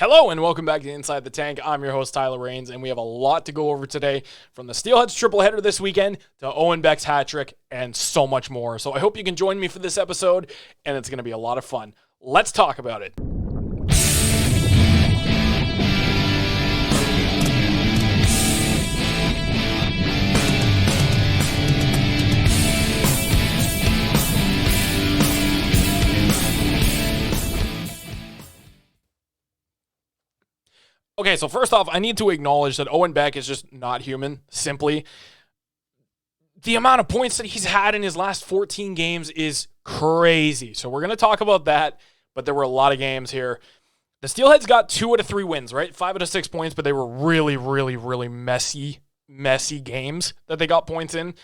Hello and welcome back to Inside the Tank. I'm your host Tyler Rains, and we have a lot to go over today, from the Steelheads triple header this weekend to Owen Beck's hat trick and so much more. So I hope you can join me for this episode, and it's going to be a lot of fun. Let's talk about it. Okay, so first off, I need to acknowledge that Owen Beck is just not human, simply. The amount of points that he's had in his last 14 games is crazy. So we're going to talk about that, but there were a lot of games here. The Steelheads got 2 out of 3 wins, right? 5 out of 6 points, but they were really messy games that they got points in.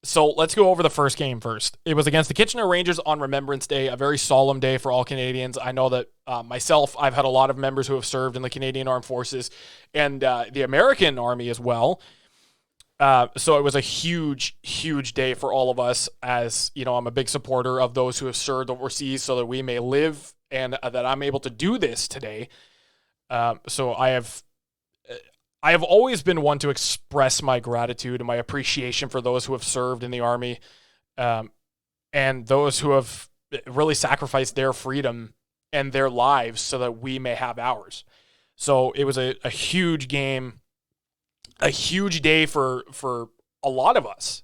So let's go over the first game first. It was against the Kitchener Rangers on Remembrance Day, a very solemn day for all Canadians. I know that myself, I've had a lot of members who have served in the Canadian Armed Forces and the American Army as well. So it was a huge day for all of us. As you know, I'm a big supporter of those who have served overseas so that we may live and that I'm able to do this today. So I have always been one to express my gratitude and my appreciation for those who have served in the Army and those who have really sacrificed their freedom and their lives so that we may have ours. So it was a huge game, a huge day for a lot of us.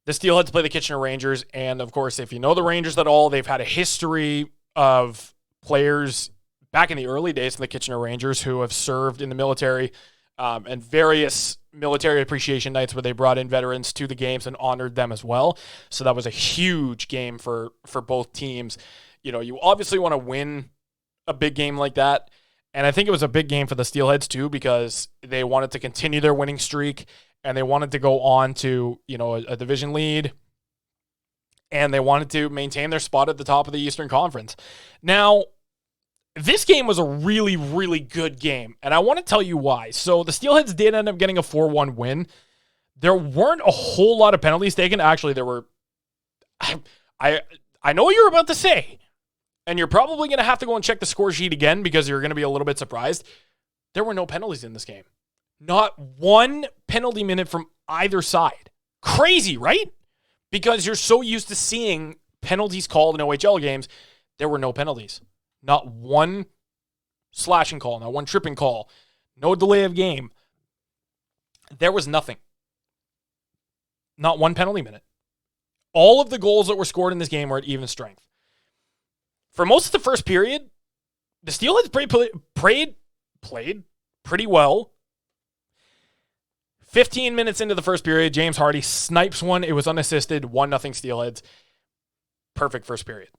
The Steelheads play the Kitchener Rangers, and of course, if you know the Rangers at all, they've had a history of players back in the early days of the Kitchener Rangers who have served in the military and various military appreciation nights where they brought in veterans to the games and honored them as well. So that was a huge game for both teams. You know, you obviously want to win a big game like that. And I think it was a big game for the Steelheads too, because they wanted to continue their winning streak and they wanted to go on to, you know, a division lead. And they wanted to maintain their spot at the top of the Eastern Conference. Now, this game was a really good game, and I want to tell you why. So the Steelheads did end up getting a 4-1 win. There weren't a whole lot of penalties taken. Actually, there were... I know what you're about to say, and you're probably going to have to go and check the score sheet again because you're going to be a little bit surprised. There were no penalties in this game. Not one penalty minute from either side. Crazy, right? Because you're so used to seeing penalties called in OHL games. There were no penalties. Not one slashing call, not one tripping call, no delay of game. There was nothing. Not one penalty minute. All of the goals that were scored in this game were at even strength. For most of the first period, the Steelheads played pretty well. 15 minutes into the first period, James Hardy snipes one. It was unassisted, 1-0 Steelheads. Perfect first period.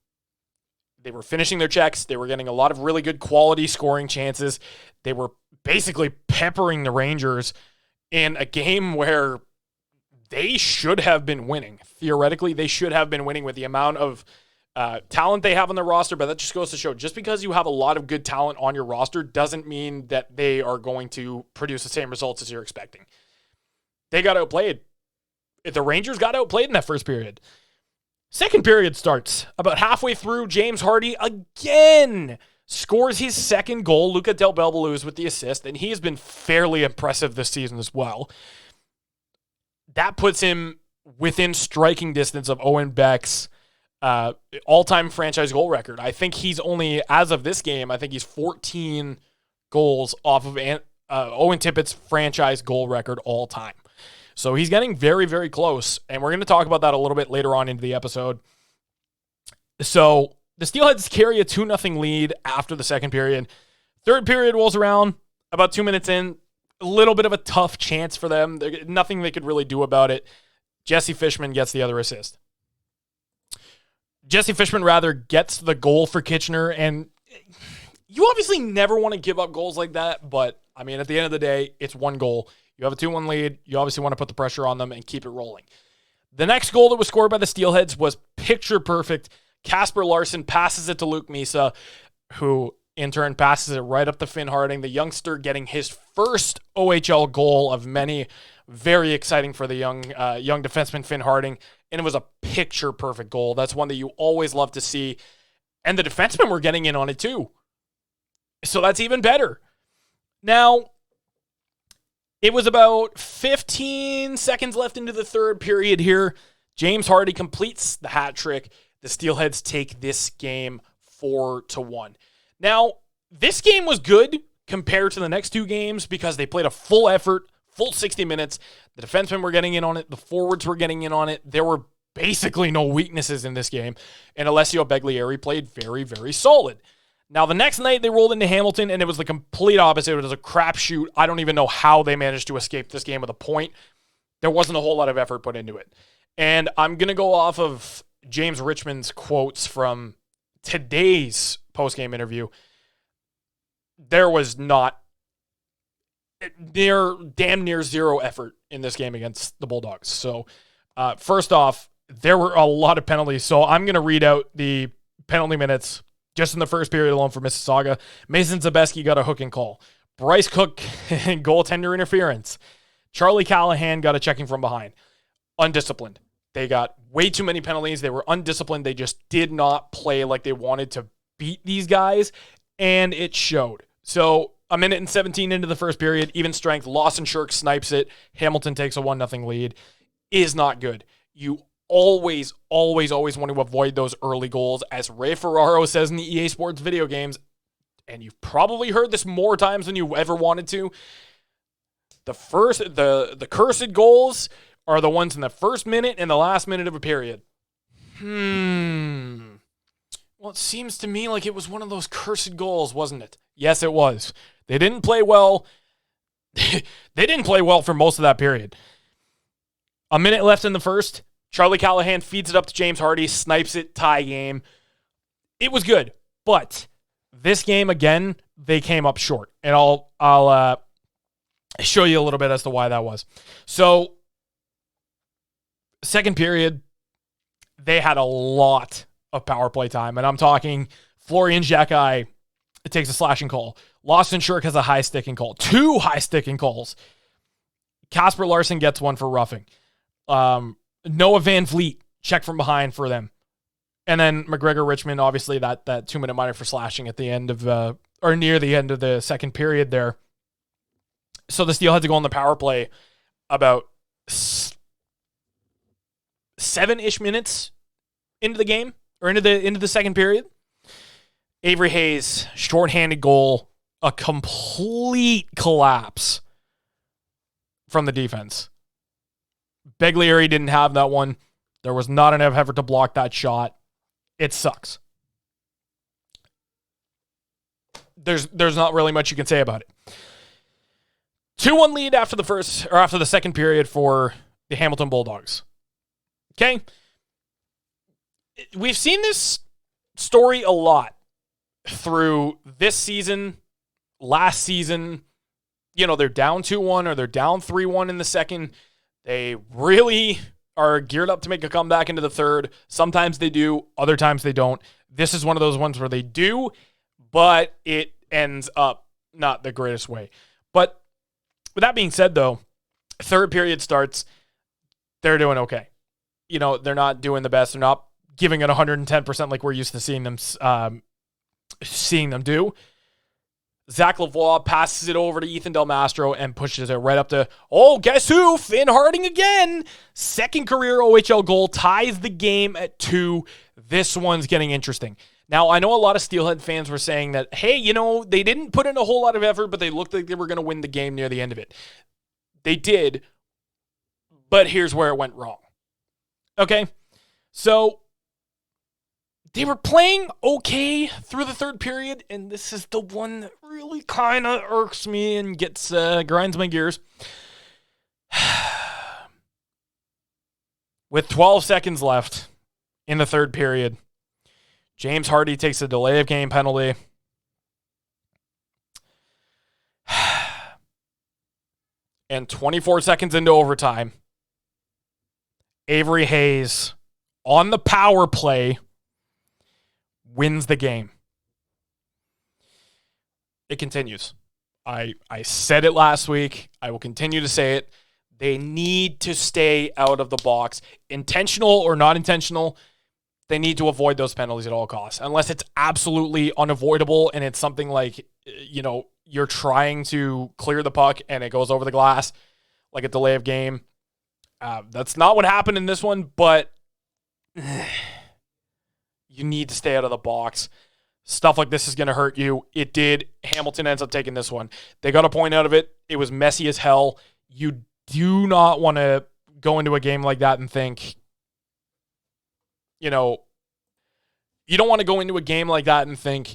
They were finishing their checks. They were getting a lot of really good quality scoring chances. They were basically peppering the Rangers in a game where they should have been winning. Theoretically, they should have been winning with the amount of talent they have on their roster, but that just goes to show, just because you have a lot of good talent on your roster doesn't mean that they are going to produce the same results as you're expecting. They got outplayed. The Rangers got outplayed in that first period. Second period starts. About halfway through, James Hardy again scores his second goal. Luca Del Belbalou with the assist, and he has been fairly impressive this season as well. That puts him within striking distance of Owen Beck's all-time franchise goal record. I think he's only, as of this game, I think he's 14 goals off of Owen Tippett's franchise goal record all-time. So he's getting very close, and we're going to talk about that a little bit later on into the episode. So the Steelheads carry a 2-0 lead after the second period. Third period rolls around, about 2 minutes in, a little bit of a tough chance for them. Nothing they could really do about it. Jesse Fishman gets the other assist. Jesse Fishman, rather, gets the goal for Kitchener, and you obviously never want to give up goals like that, but, I mean, at the end of the day, it's one goal. You have a 2-1 lead. You obviously want to put the pressure on them and keep it rolling. The next goal that was scored by the Steelheads was picture perfect. Casper Larson passes it to Luke Misa, who in turn passes it right up to Finn Harding, the youngster getting his first OHL goal of many. Very exciting for the young defenseman Finn Harding, and it was a picture perfect goal. That's one that you always love to see, and the defensemen were getting in on it too. So that's even better. Now, it was about 15 seconds left into the third period here. James Hardy completes the hat trick. The Steelheads take this game 4-1. Now, this game was good compared to the next two games because they played a full effort, full 60 minutes. The defensemen were getting in on it. The forwards were getting in on it. There were basically no weaknesses in this game. And Alessio Beglieri played very, very solid. Now, the next night, they rolled into Hamilton, and it was the complete opposite. It was a crapshoot. I don't even know how they managed to escape this game with a point. There wasn't a whole lot of effort put into it. And I'm going to go off of James Richmond's quotes from today's postgame interview. There was damn near zero effort in this game against the Bulldogs. So, first off, there were a lot of penalties. So I'm going to read out the penalty minutes just in the first period alone for Mississauga. Mason Zabeski got a hooking call. Bryce Cook, goaltender interference. Charlie Callahan got a checking from behind. Undisciplined. They got way too many penalties. They were undisciplined. They just did not play like they wanted to beat these guys, and it showed. So a minute and 17 into the first period, even strength. Lawson Shirk snipes it. Hamilton takes a 1-0 lead. Is not good. You always want to avoid those early goals. As Ray Ferraro says in the EA Sports video games, and you've probably heard this more times than you ever wanted to, the cursed goals are the ones in the first minute and the last minute of a period. Well, it seems to me like it was one of those cursed goals, wasn't it? Yes, it was. They didn't play well. They didn't play well for most of that period. A minute left in the first. Charlie Callahan feeds it up to James Hardy, snipes it, tie game. It was good, but this game, again, they came up short. And I'll show you a little bit as to why that was. So, second period, they had a lot of power play time. And I'm talking Florian Xhekaj takes a slashing call. Lawson Shirk has a high sticking call. 2 high sticking calls. Casper Larson gets one for roughing. Noah Van Vliet, check from behind for them. And then McGregor Richmond, obviously that 2-minute minor for slashing at the end of, or near the end of the second period there. So the Steel had to go on the power play about 7-ish minutes into the game, or into the second period. Avery Hayes, shorthanded goal, a complete collapse from the defense. Beglieri didn't have that one. There was not enough effort to block that shot. It sucks. There's not really much you can say about it. 2-1 lead after the second period for the Hamilton Bulldogs. Okay? We've seen this story a lot through this season, last season. You know, they're down 2-1 or they're down 3-1 in the second. They really are geared up to make a comeback into the third. Sometimes they do, other times they don't. This is one of those ones where they do, but it ends up not the greatest way. But with that being said, though, third period starts. They're doing okay. You know, they're not doing the best. They're not giving it 110% like we're used to seeing them do. Zach Lavoie passes it over to Ethan Del Mastro and pushes it right up to, guess who? Finn Harding again. Second career OHL goal, ties the game at 2. This one's getting interesting. Now, I know a lot of Steelhead fans were saying that, hey, you know, they didn't put in a whole lot of effort, but they looked like they were going to win the game near the end of it. They did, but here's where it went wrong. Okay, so they were playing okay through the third period, and this is the one that really kind of irks me and grinds my gears. With 12 seconds left in the third period, James Hardy takes a delay of game penalty. And 24 seconds into overtime, Avery Hayes on the power play wins the game. It continues. I said it last week. I will continue to say it. They need to stay out of the box. Intentional or not intentional, They need to avoid those penalties at all costs, unless it's absolutely unavoidable and it's something like, you're trying to clear the puck and it goes over the glass, like a delay of game. That's not what happened in this one, but you need to stay out of the box. Stuff like this is going to hurt you. It did. Hamilton ends up taking this one. They got a point out of it. It was messy as hell. You do not want to go into a game like that and think, you don't want to go into a game like that and think,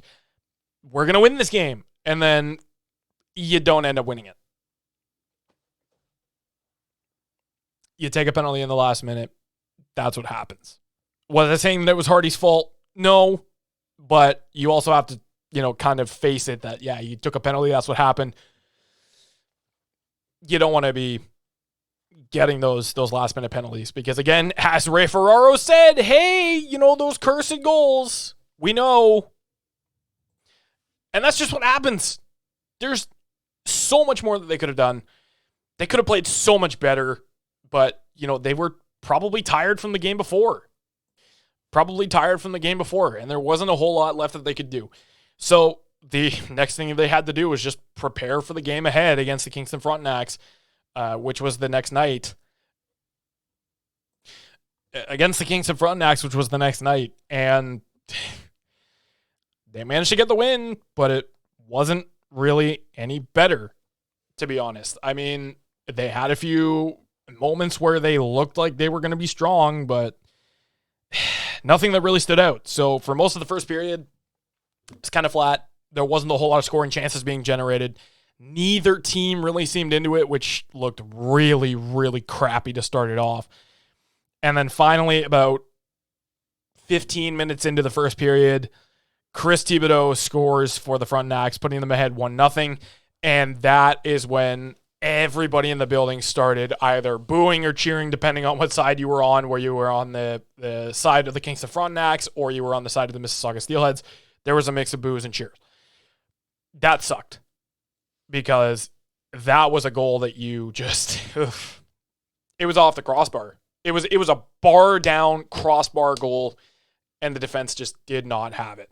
we're going to win this game. And then you don't end up winning it. You take a penalty in the last minute. That's what happens. Was I saying that it was Hardy's fault? No. But you also have to, kind of face it that, yeah, you took a penalty. That's what happened. You don't want to be getting those last minute penalties because, again, as Ray Ferraro said, hey, those cursed goals, we know. And that's just what happens. There's so much more that they could have done. They could have played so much better, but, they were probably tired from the game before. And there wasn't a whole lot left that they could do. So the next thing they had to do was just prepare for the game ahead against the Kingston Frontenacs, which was the next night. And they managed to get the win, but it wasn't really any better, to be honest. I mean, they had a few moments where they looked like they were going to be strong, but nothing that really stood out. So for most of the first period, it's kind of flat. There wasn't a whole lot of scoring chances being generated. Neither team really seemed into it, which looked really, really crappy to start it off. And then finally, about 15 minutes into the first period, Chris Thibodeau scores for the Frontenacs, putting them ahead 1-0. And that is when everybody in the building started either booing or cheering, depending on what side you were on, where you were on the side of the Kingston Frontenacs or you were on the side of the Mississauga Steelheads. There was a mix of boos and cheers. That sucked because that was a goal that you just, it was off the crossbar. It was a bar down crossbar goal, and the defense just did not have it.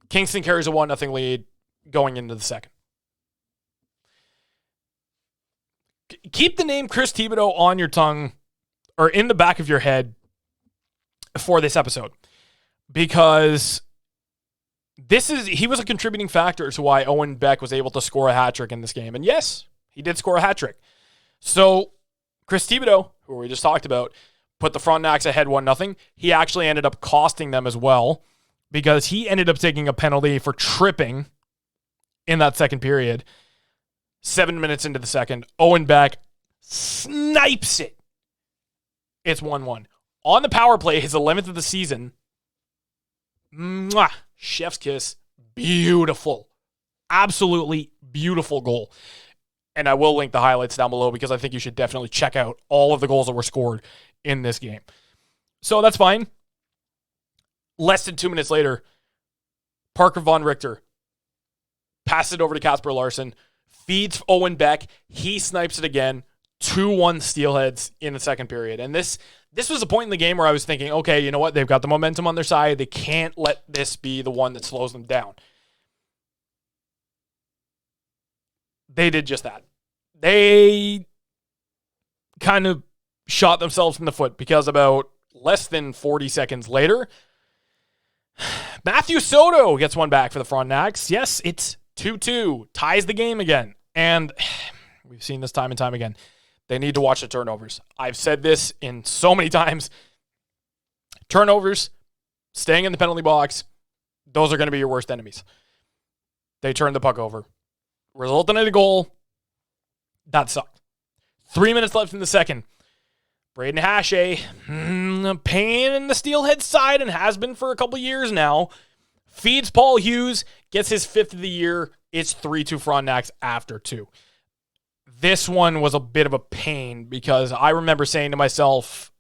Kingston carries a 1-0 lead going into the second. Keep the name Chris Thibodeau on your tongue or in the back of your head for this episode, because he was a contributing factor to why Owen Beck was able to score a hat trick in this game. And yes, he did score a hat trick. So Chris Thibodeau, who we just talked about, put the Frontenacs ahead 1-0. He actually ended up costing them as well, because he ended up taking a penalty for tripping in that second period. 7 minutes into the second, Owen Beck snipes it. It's 1-1. On the power play, his 11th of the season. Mwah, chef's kiss. Beautiful. Absolutely beautiful goal. And I will link the highlights down below because I think you should definitely check out all of the goals that were scored in this game. So that's fine. Less than 2 minutes later, Parker Von Richter passes it over to Casper Larson, feeds Owen Beck. He snipes it again. 2-1 Steelheads in the second period. And this was a point in the game where I was thinking, okay, you know what? They've got the momentum on their side. They can't let this be the one that slows them down. They did just that. They kind of shot themselves in the foot because about less than 40 seconds later, Matthew Soto gets one back for the Frontenacs. Yes, it's 2-2. Ties the game again. And we've seen this time and time again. They need to watch the turnovers. I've said this in so many times. Turnovers, staying in the penalty box, those are going to be your worst enemies. They turned the puck over, resulting in a goal. That sucked. 3 minutes left in the second. Braden Hachey, a pain in the Steelhead side and has been for a couple years now, feeds Paul Hughes, gets his 5th of the year. It's 3-2 Frontenacs after 2. This one was a bit of a pain because I remember saying to myself,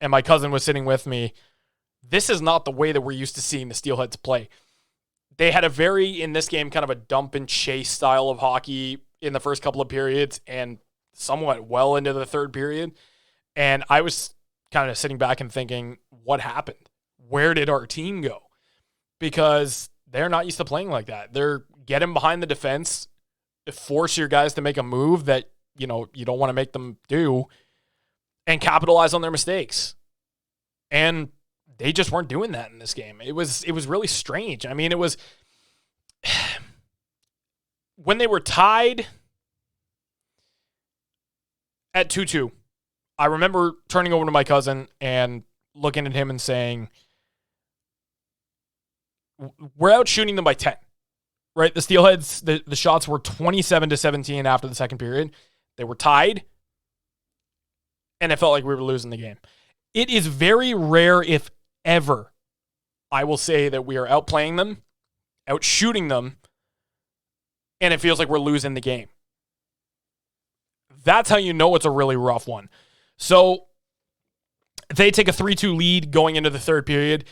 and my cousin was sitting with me, this is not the way that we're used to seeing the Steelheads play. They had a very, in this game, kind of a dump and chase style of hockey in the first couple of periods and somewhat well into the third period. And I was kind of sitting back and thinking, what happened? Where did our team go? Because they're not used to playing like that. They're getting behind the defense, force your guys to make a move that, you don't want to make them do, and capitalize on their mistakes. And they just weren't doing that in this game. It was really strange. I mean, it was when they were tied at 2-2, I remember turning over to my cousin and looking at him and saying, we're out shooting them by 10, right? The Steelheads, the shots were 27-17 after the second period. They were tied, and it felt like we were losing the game. It is very rare, if ever, I will say that we are outplaying them, out shooting them, and it feels like we're losing the game. That's how you know it's a really rough one. So they take a 3-2 lead going into the third period.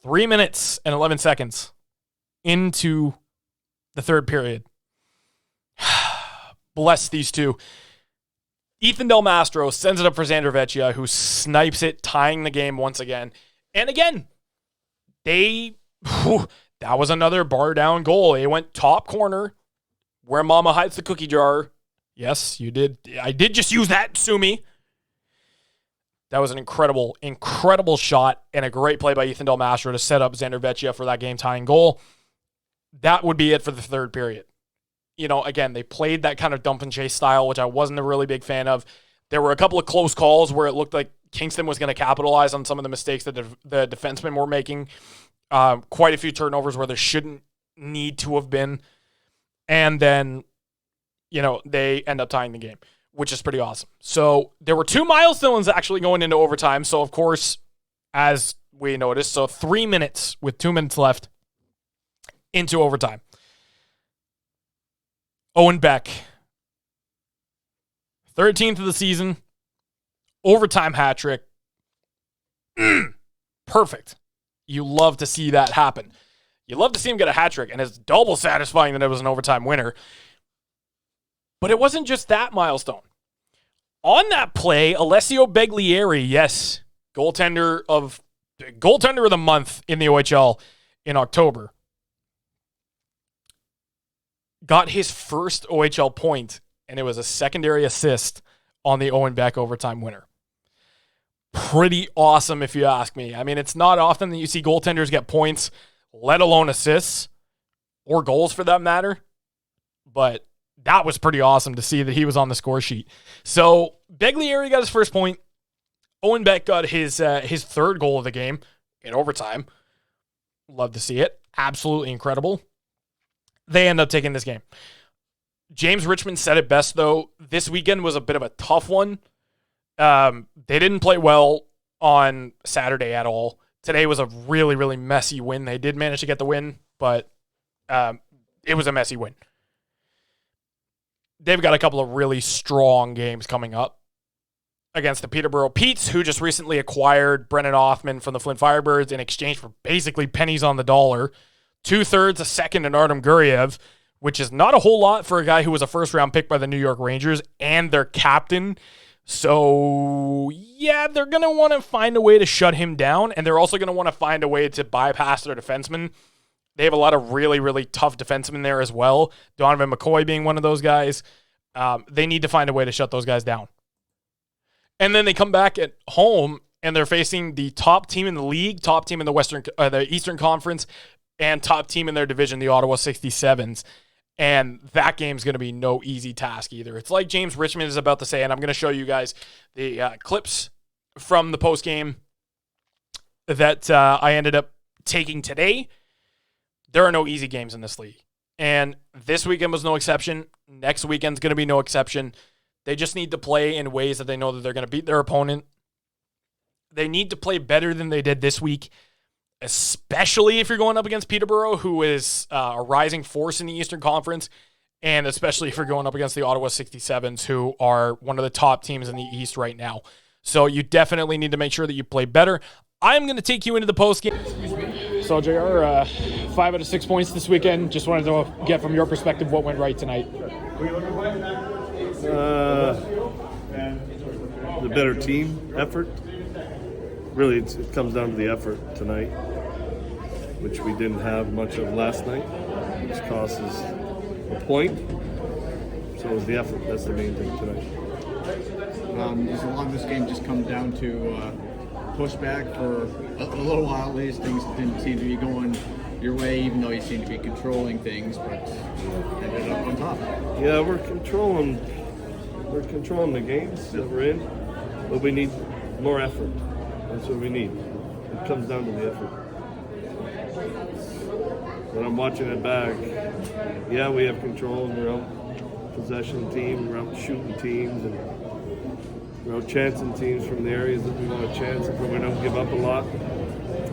3 minutes and 11 seconds into the third period. Bless these two. Ethan Del Mastro sends it up for Xander Vecchia, who snipes it, tying the game once again. And again, that was another bar down goal. They went top corner where Mama hides the cookie jar. Yes, you did. I did just use that, sue me. That was an incredible, incredible shot and a great play by Ethan Del Mastro to set up Xander Vecchia for that game-tying goal. That would be it for the third period. Again, they played that kind of dump and chase style, which I wasn't a really big fan of. There were a couple of close calls where it looked like Kingston was going to capitalize on some of the mistakes that the defensemen were making. Quite a few turnovers where there shouldn't need to have been. And then, they end up tying the game, which is pretty awesome. So there were two milestones actually going into overtime. So, of course, as we noticed, 3 minutes with 2 minutes left into overtime. Owen Beck, 13th of the season, overtime hat trick. Perfect. You love to see that happen. You love to see him get a hat trick, and it's double satisfying that it was an overtime winner. But it wasn't just that milestone. On that play, Alessio Beglieri, yes, goaltender of the month in the OHL in October, got his first OHL point, and it was a secondary assist on the Owen Beck overtime winner. Pretty awesome, if you ask me. I mean, it's not often that you see goaltenders get points, let alone assists, or goals for that matter. But that was pretty awesome to see that he was on the score sheet. So Beglieri got his first point. Owen Beck got his third goal of the game in overtime. Love to see it. Absolutely incredible. They end up taking this game. James Richmond said it best, though. This weekend was a bit of a tough one. They didn't play well on Saturday at all. Today was a really, really messy win. They did manage to get the win, but it was a messy win. They've got a couple of really strong games coming up against the Peterborough Petes, who just recently acquired Brennan Othman from the Flint Firebirds in exchange for basically pennies on the dollar. 2/3, a second, and Artem Guriev, which is not a whole lot for a guy who was a first-round pick by the New York Rangers and their captain. So, yeah, they're going to want to find a way to shut him down, and they're also going to want to find a way to bypass their defensemen. They have a lot of really, really tough defensemen there as well, Donovan McCoy being one of those guys. They need to find a way to shut those guys down. And then they come back at home, and they're facing the top team in the league, top team in the Eastern Conference, and top team in their division, the Ottawa 67s. And that game's going to be no easy task either. It's like James Richmond is about to say, and I'm going to show you guys the clips from the postgame that I ended up taking today. There are no easy games in this league. And this weekend was no exception. Next weekend's going to be no exception. They just need to play in ways that they know that they're going to beat their opponent. They need to play better than they did this week, especially if you're going up against Peterborough, who is a rising force in the Eastern Conference, and especially if you're going up against the Ottawa 67s, who are one of the top teams in the East right now. So you definitely need to make sure that you play better. I'm going to take you into the postgame. So, JR, 5 out of 6 points this weekend. Just wanted to get from your perspective what went right tonight. The better team effort. really it comes down to the effort tonight, which we didn't have much of last night, which cost us a point. So it was the effort. That's the main thing tonight. Does a lot of this game just come down to pushback for a little while? At least things didn't seem to be going your way, even though you seem to be controlling things, but ended up on top. Yeah, we're controlling the games that we're in, but we need more effort. That's what we need. It comes down to the effort. When I'm watching it back, yeah, we have control, and we're out possession team, we're out shooting teams, and we're out chancing teams from the areas that we want to chance, but we don't give up a lot.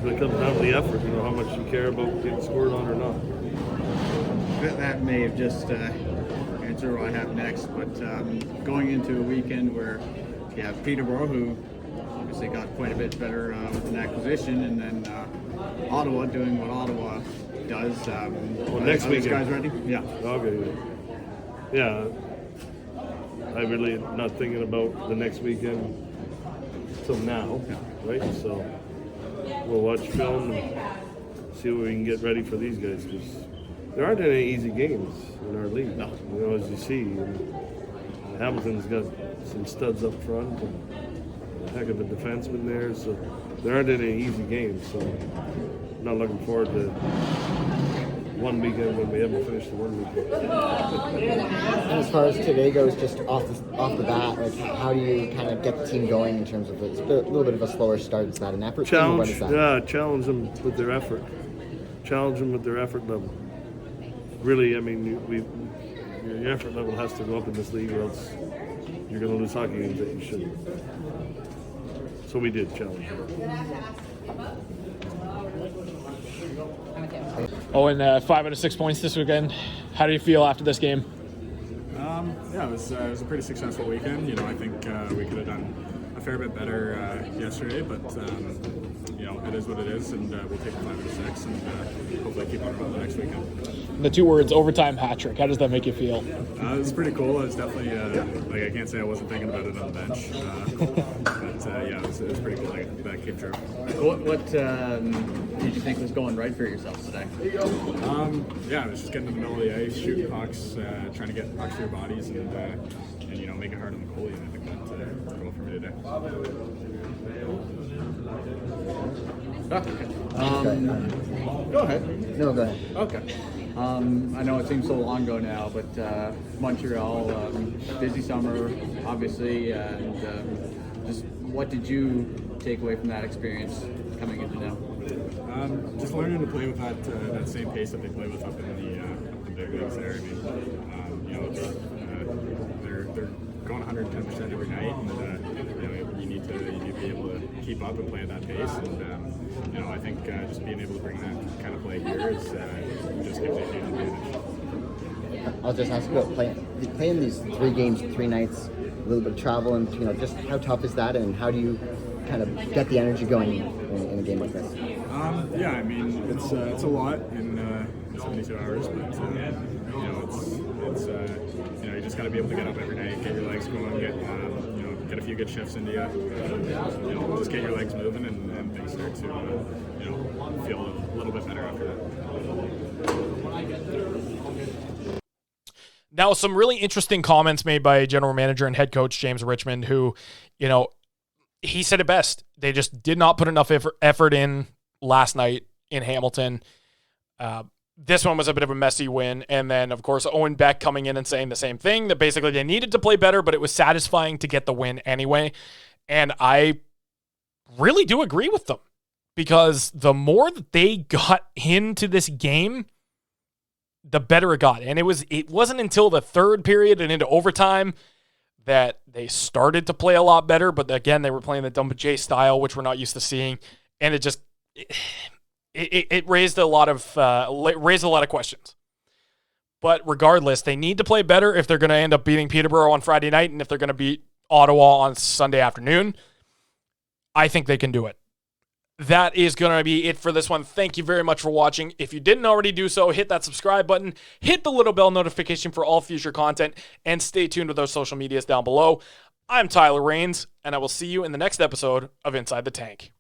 But it comes down to the effort, how much you care about getting scored on or not. That may have just answered what I have next, but going into a weekend where you have Peterborough, who obviously got quite a bit better with an acquisition, and then Ottawa doing what Ottawa does. Well, next weekend. Guys ready? Yeah. Okay. Yeah. I really not thinking about the next weekend till now, right? So we'll watch film and see what we can get ready for these guys, because there aren't any easy games in our league. No. As you see, Hamilton's got some studs up front and a heck of a defenseman there, so there aren't any easy games. So I'm not looking forward to one weekend when we haven't finished the one weekend. And as far as today goes, just off the bat, like how do you kind of get the team going in terms of it's a little bit of a slower start? Is that an effort? Challenge challenge them with their effort. Challenge them with their effort level. Really, I mean, your effort level has to go up in this league, or else you're going to lose hockey games that you shouldn't. So we did challenge them. Owen, 5 out of 6 points this weekend. How do you feel after this game? Yeah, it was a pretty successful weekend. I think we could have done a fair bit better yesterday, but it is what it is, and we'll take 5 out of 6 and hopefully keep on rolling the next weekend. The 2 words, overtime hat trick. How does that make you feel? It was pretty cool. It was definitely I can't say I wasn't thinking about it on the bench, but yeah, it was pretty cool. That came true. What did you think was going right for yourselves today? Yeah, it was just getting in the middle of the ice, shooting pucks, trying to get pucks to your bodies, and make it hard on the goalie. And I think that worked well for me today. Go ahead. No, go ahead. Okay. I know it seems so long ago now, but Montreal, busy summer, obviously, and just what did you take away from that experience coming into now? Just learning to play with that same pace that they play with up in the big leagues there. I mean, they're going 110% every night, and you need to be able to keep up and play at that pace. And I think just being able to bring that kind of play here is just gives a huge advantage. I'll just ask about playing these 3 games, 3 nights, a little bit of travel in between. Just how tough is that, and how do you kind of get the energy going in a game like this? Yeah, I mean it's a lot in 72 hours, but it's you just got to be able to get up every night, get your legs going, get a few good shifts into you, just get your legs moving, and things start to feel a little bit better after that. Now, some really interesting comments made by general manager and head coach James Richmond, who, he said it best. They just did not put enough effort in last night in Hamilton. This one was a bit of a messy win. And then, of course, Owen Beck coming in and saying the same thing, that basically they needed to play better, but it was satisfying to get the win anyway. And I really do agree with them, because the more that they got into this game, the better it got. And it wasn't until the third period and into overtime that they started to play a lot better. But again, they were playing the Dumba J style, which we're not used to seeing. And it raised a lot of questions. But regardless, they need to play better if they're going to end up beating Peterborough on Friday night, and if they're going to beat Ottawa on Sunday afternoon. I think they can do it. That is going to be it for this one. Thank you very much for watching. If you didn't already do so, hit that subscribe button, hit the little bell notification for all future content, and stay tuned with our social medias down below. I'm Tyler Rains, and I will see you in the next episode of Inside the Tank.